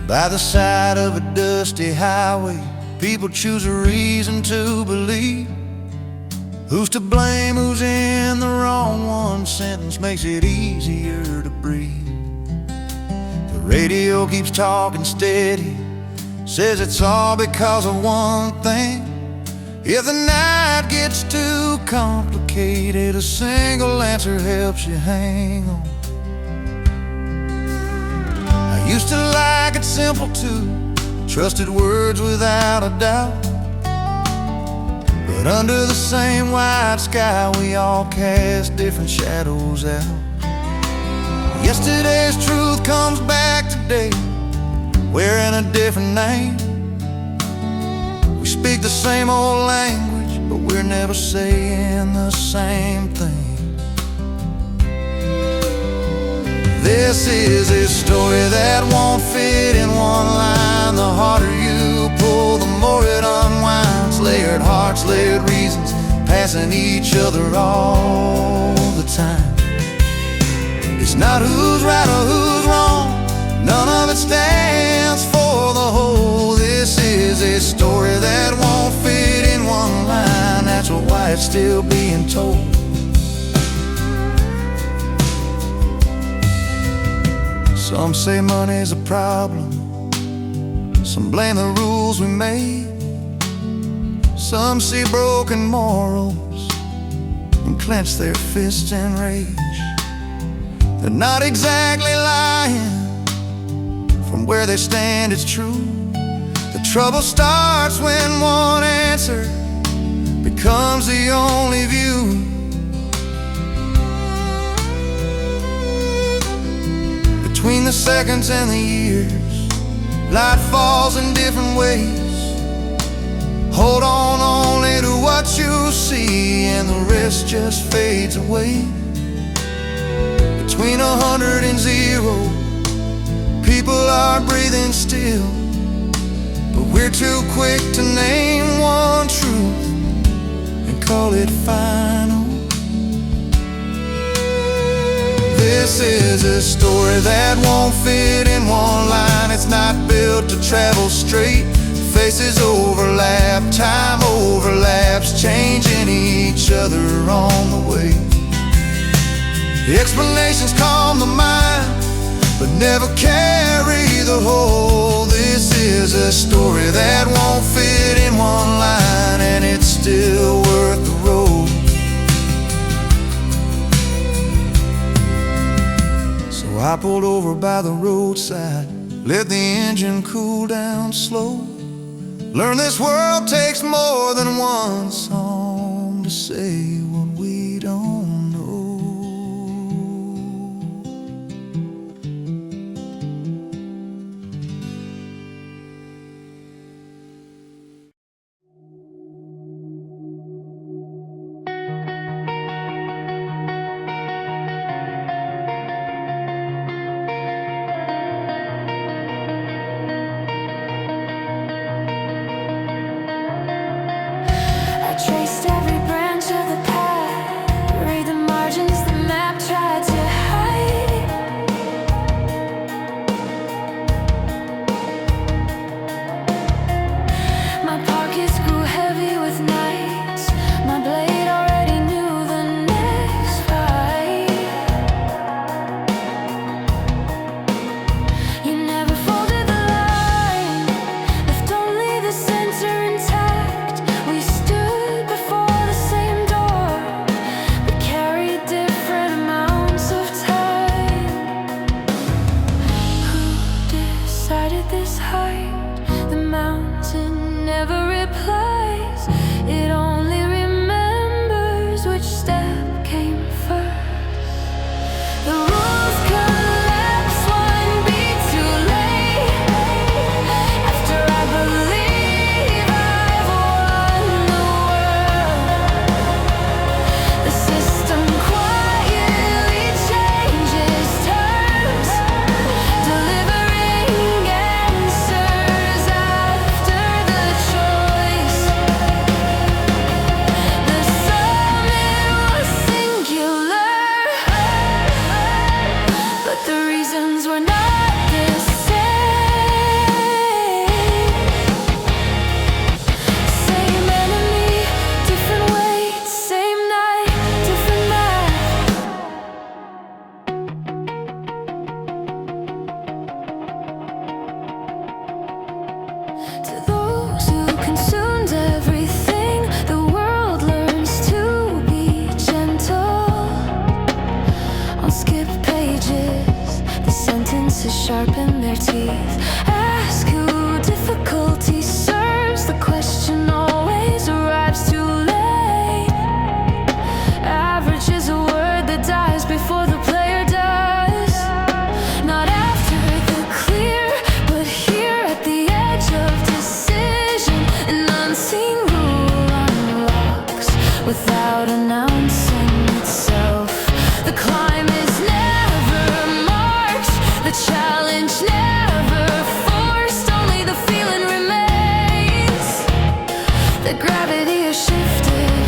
By the side of a dusty highway, people choose a reason to believe. Who's to blame, who's in the wrong? One sentence makes it easier to breathe. The radio keeps talking steady, says it's all because of one thing. If the night gets too complicated, a single answer helps you hang on. I used to like it simple too, trusted words without a doubt. But under the same white sky, we all cast different shadows out. Yesterday's truth comes back today, wearing a different name. We speak the same old language, but we're never saying the same thing. This is a story that won't fit in one line. The harder you pull, the more it unwinds. Layered hearts, layered reasons, passing each other all the time. It's not who's right or who's wrong, none of it stands for the whole. This is a story that won't fit in one line. That's why it's still being told. Some say money's a problem, some blame the rules we made. Some see broken morals and clench their fists in rage. They're not exactly lying, from where they stand it's true. The trouble starts when one answer becomes the only view. Between the seconds and the years, light falls in different ways. Hold on only to what you see, and the rest just fades away. Between 100 and 0, people are breathing still, but we're too quick to name one truth and call it final. This is a story that won't fit in one line. It's not built to travel straight. Faces overlap, time overlaps, changing each other on the way. The explanations calm the mind, but never carry the whole. This is a story that won't fit in one line, and it's still worth the road. So I pulled over by the roadside, let the engine cool down slow. Learn this world takes more than one song to say what we don't know. Traced every branch of the path. to sharpen their teeth. Ask who difficulty serves, the question always arrives too late. Average is a word that dies before the player does. Not after the clear, but here at the edge of decision. An unseen rule unlocks without announcing itself. The climb is never marked, the challenge never forced. Only the feeling remains, that gravity is shifted.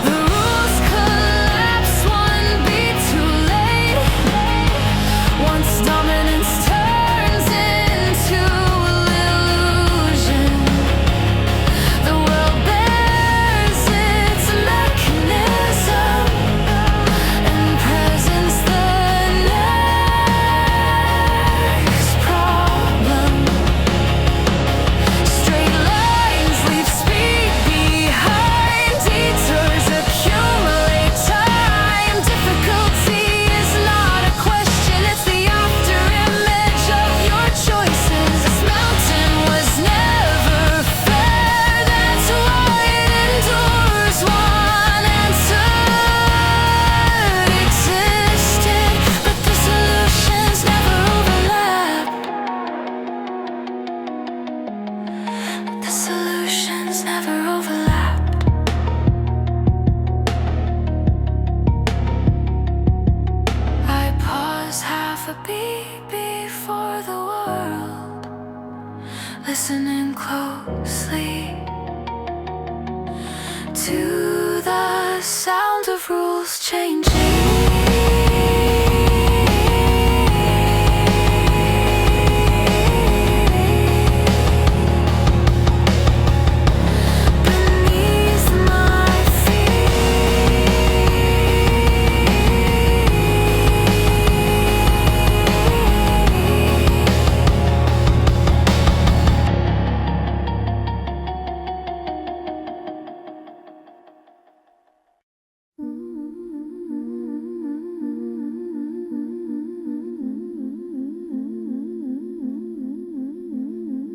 The rules collapse one beat too late. Once dominance turns into illusion, the world bears its mechanism, and presence the next problem. Straight lines leave speed behind, detours accumulate time. Difficulty is not a question, it's the after image of your choices. This mountain was never fair, that's why it endures. One answer existed, but the solutions never overlap. The solutions never overlap. I pause half a beat before the world, listening closely to the sound of rules changing. Beneath my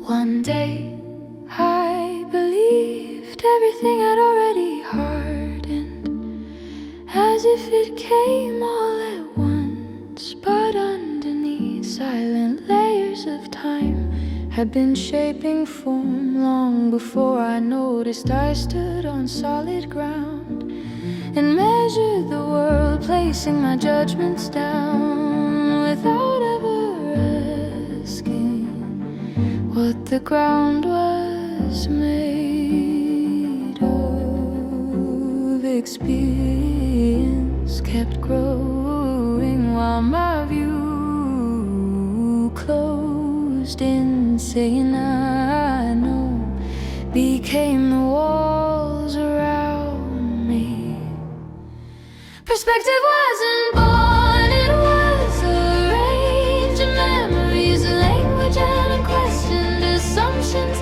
One day I believed everything had already hardened, as if it came all at once. But underneath, silent layers of time had been shaping form long before I noticed. I stood on solid ground and measured the world, placing my judgments down without ever asking what the ground was made of. Experience kept growing while my view closed in. Saying I know became the walls around me. Perspective wasn't born, it was a range of memories, language and unquestioned assumptions,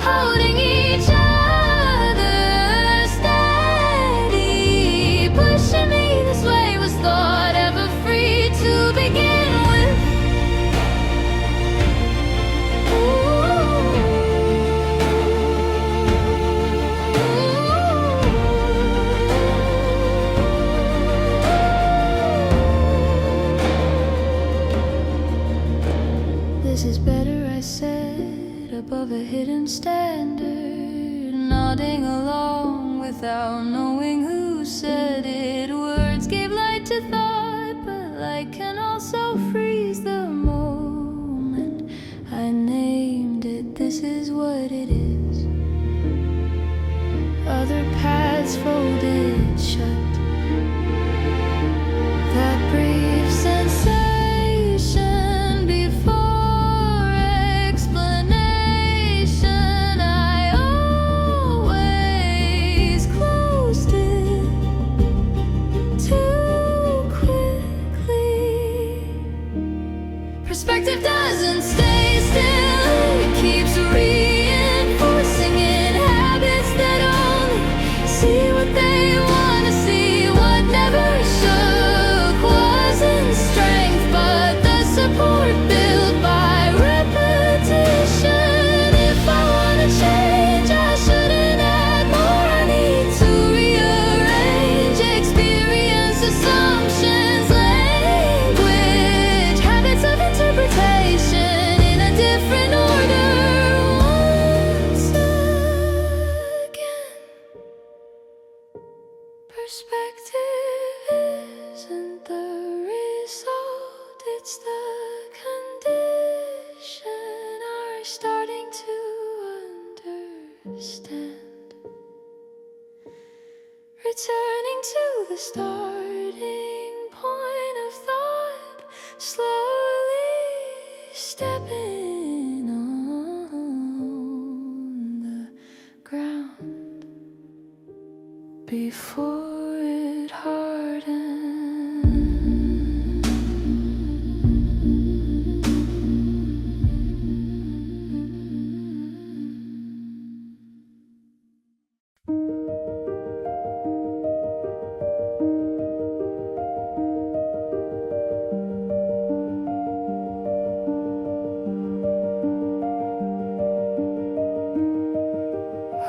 holding each other steady. Pushing me this way, was thought ever free to begin with? This is better, I said, above a hidden standard, nodding along without knowing who said it. Words gave light to thought, but light can also freeze the moment. I named it, this is what it is. Other paths folded shut. That brief sensation before explanation, I always closed it too quickly. Perspective doesn't stay still, it keeps reinforcing in habits that only see what they want to see. starting to understand, returning to the starting point of thought, slowly stepping on the ground before it hardens.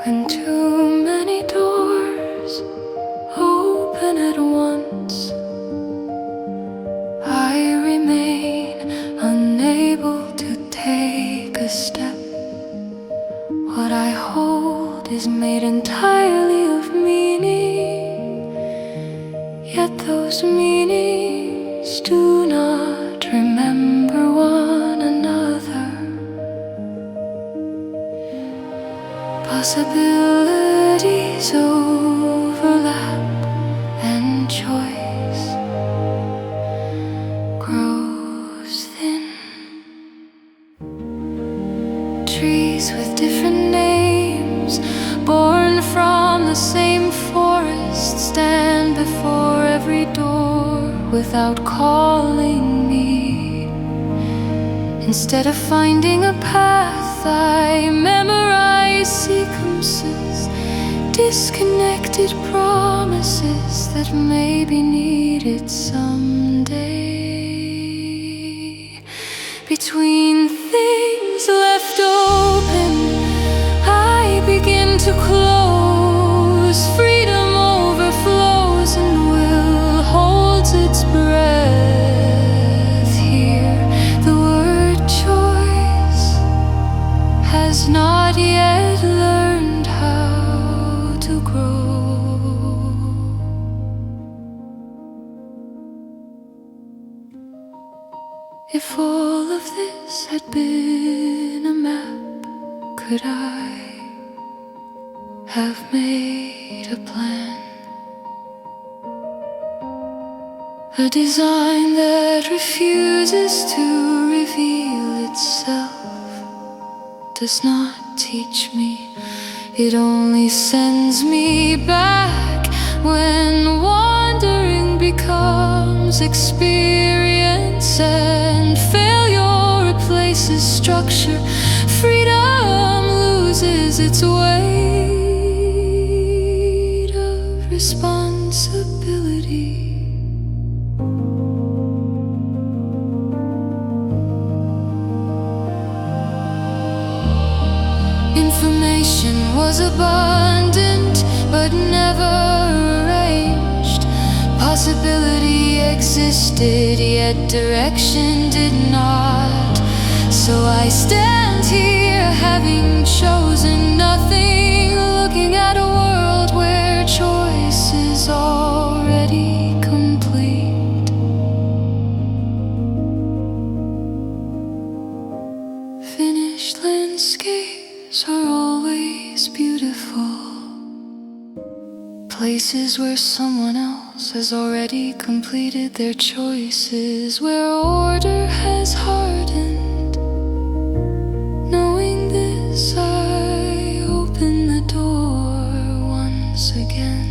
When too many doors open at once, I remain unable to take a step. What I hold is made entirely of meaning, yet those meanings do not remember one another. Possibilities overlap and choice grows thin. Trees with different names, born from the same forest, stand before every door without calling me. Instead of finding a path, I memorize sequences, disconnected promises that may be needed someday. Between things left open, I begin to close. Freedom overflows and will holds its breath here. The word choice has not yet learned how to grow. If all of this had been a map, could I have made a plan? A design that refuses to reveal itself does not teach me, it only sends me back. When wandering becomes experience and failure replaces structure, freedom loses its weight of responsibility. Information was abundant but never arranged. Possibility existed, yet direction did not. So I stand here having chosen nothing, looking at a world where choice is already complete. Finished landscapes are always beautiful, places where someone else has already completed their choices, where order has hardened. Knowing this, I open the door once again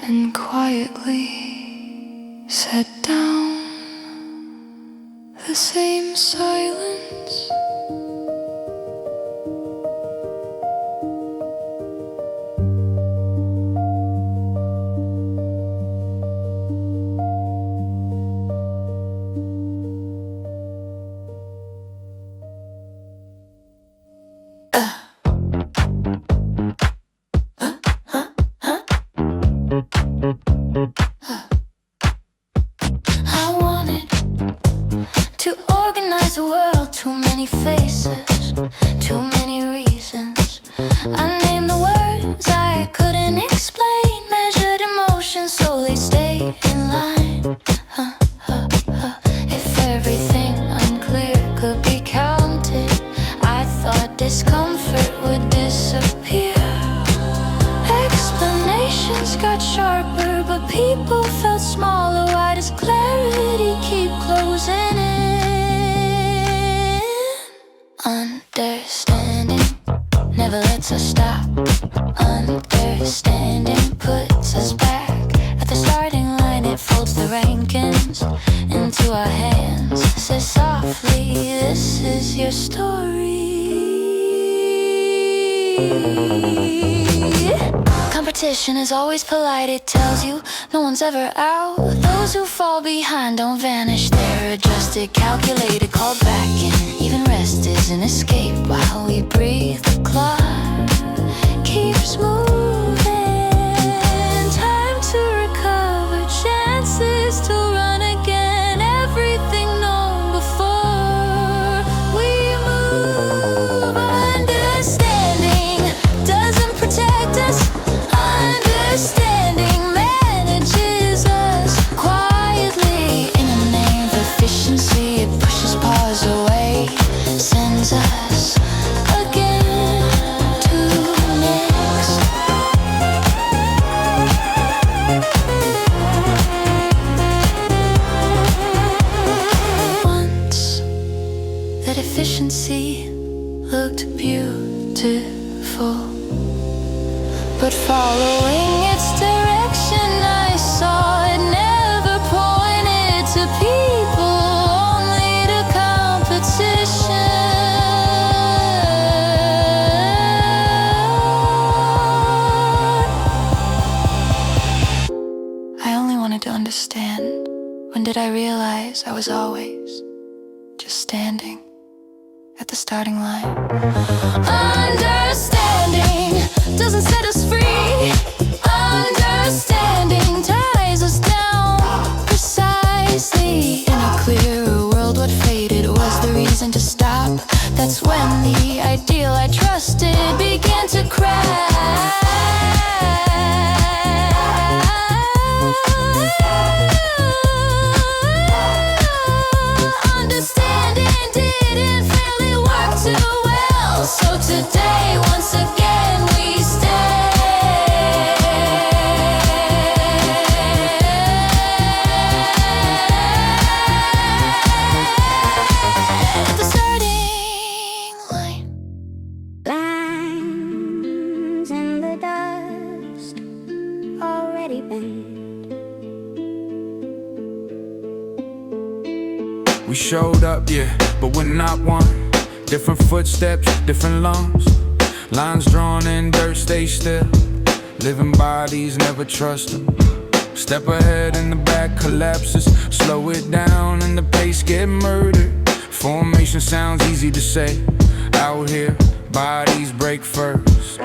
and quietly set down the same silence. I wanted to organize the world, too many faces, too many reasons. I named the words I couldn't explain, measured emotions so they stay in line. If everything unclear could Understanding never lets us stop. Understanding puts us back at the starting line. It folds the rankings into our hands. Says softly, this is your story. Competition is always polite. It tells you no one's ever out. Those who fall behind don't vanish. They're adjusted, calculated, called back in. Even rest is an escape while we breathe. The clock keeps moving. Time to recover, chances to run again. Everything known before we move. Understanding doesn't protect us. Understanding manages us quietly. In the name of efficiency, it pushes pause away, sends us again to next. Once that efficiency looked beautiful, but following its direction, I saw it never pointed to people, only to competition. I only wanted to understand. When did I realize I was always just standing at the starting line? Understanding doesn't set us free. Understanding ties us down precisely. In a clearer world, what faded was the reason to stop. That's when the ideal I trusted began to crack. Understanding didn't really work too well. So today, once again, we stand at the starting line. Lines in the dust, already bent. We showed up, yeah, but we're not one. Different footsteps, different lungs. Lines drawn in dirt, stay still. Living bodies, never trust them. Step ahead and the back collapses. Slow it down and the pace get murdered. Formation sounds easy to say. Out here, bodies break first.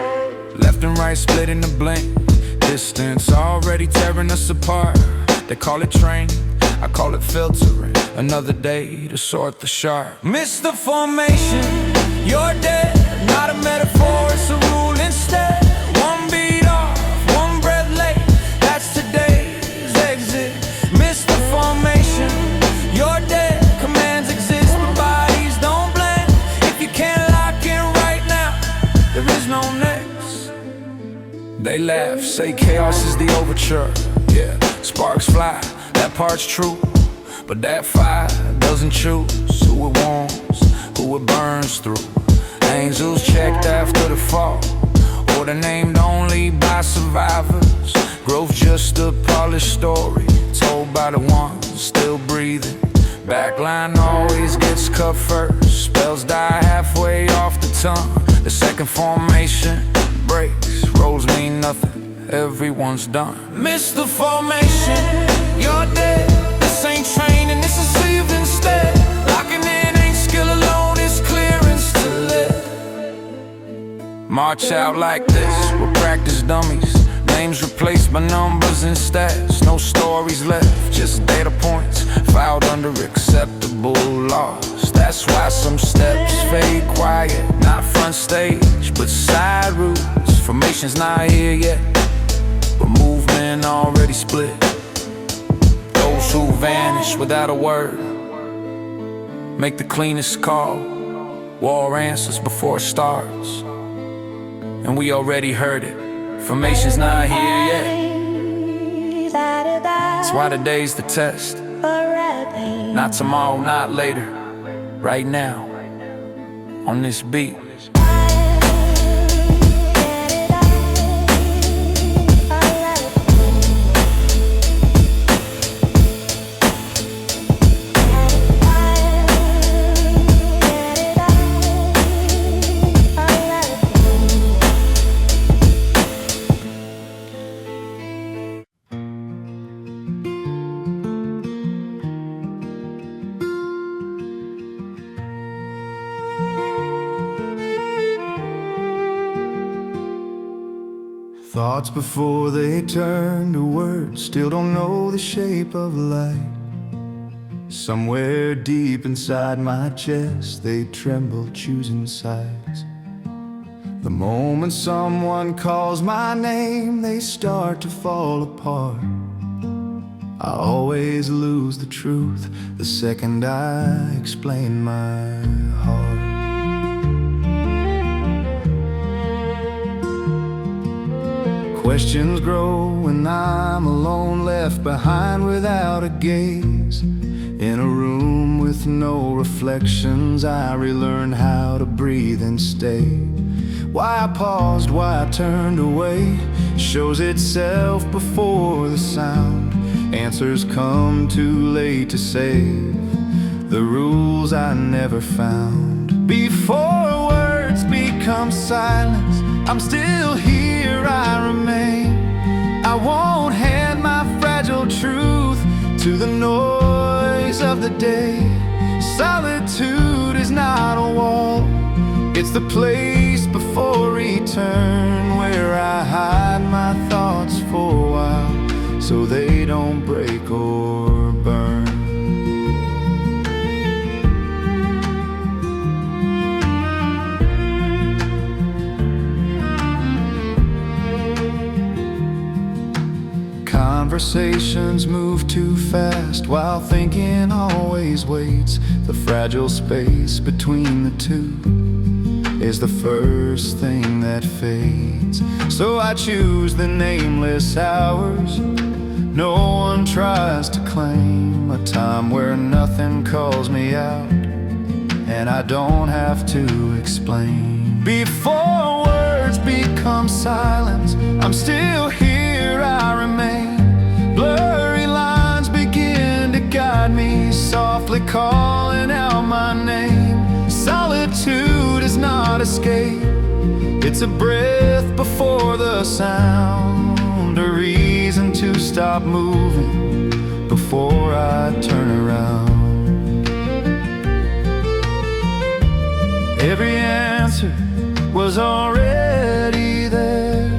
Left and right split in the blink. Distance already tearing us apart. They call it training, I call it filtering. Another day to sort the sharp. Miss the formation, you're dead. Not a metaphor, it's a rule instead. One beat off, one breath late. That's today's exit. Miss the formation, you're dead. Commands exist, but bodies don't blend. If you can't lock in right now, there is no next. They laugh, say chaos is the overture. Yeah, sparks fly, that part's true. But that fire doesn't choose who it warms, who it burns through. Angels checked after the fall, or they're named only by survivors. Growth just a polished story, told by the ones still breathing. Backline always gets cut first, spells die halfway off the tongue. The second formation breaks, roles mean nothing, everyone's done. Miss the formation, you're dead. This ain't training, this is leave instead. Locking in ain't skill alone, it's clearance to live. March out like this, we're practice dummies. Names replaced by numbers and stats. No stories left, just data points filed under acceptable laws. That's why some steps fade quiet, not front stage, but side routes. Formation's not here yet, but movement already split. Those who vanish without a word make the cleanest call. War answers before it starts, and we already heard it. Formation's not here yet. That's why today's the test. Not tomorrow, not later. Right now, on this beat. Thoughts before they turn to words still don't know the shape of light. Somewhere deep inside my chest they tremble, choosing sides. The moment someone calls my name, they start to fall apart. I always lose the truth the second I explain my heart. Questions grow when I'm alone, left behind without a gaze. In a room with no reflections, I relearn how to breathe and stay. Why I paused, why I turned away, shows itself before the sound. Answers come too late to save the rules I never found. Before words become silence, I'm still here, I remain. I won't hand my fragile truth to the noise of the day. Solitude is not a wall, it's the place before return, where I hide my thoughts for a while so they don't break or burn. Conversations move too fast while thinking always waits. The fragile space between the two is the first thing that fades. So I choose the nameless hours no one tries to claim, a time where nothing calls me out and I don't have to explain. Before words become silence, I'm still here, I remain. Blurry lines begin to guide me, softly calling out my name. Solitude is not escape, it's a breath before the sound, a reason to stop moving before I turn around. Every answer was already there,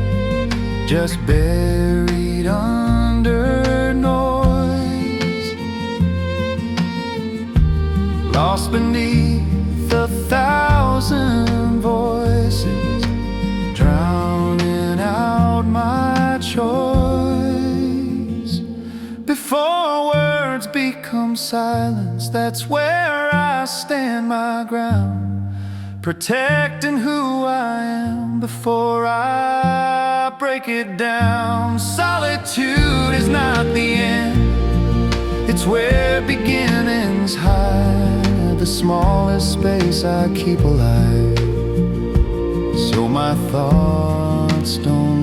just buried under noise, lost beneath 1,000 voices, drowning out my choice. Before words become silence, that's where I stand my ground, protecting who I am before I break it down. Solitude is not the end, it's where beginnings hide, the smallest space I keep alive, so my thoughts don't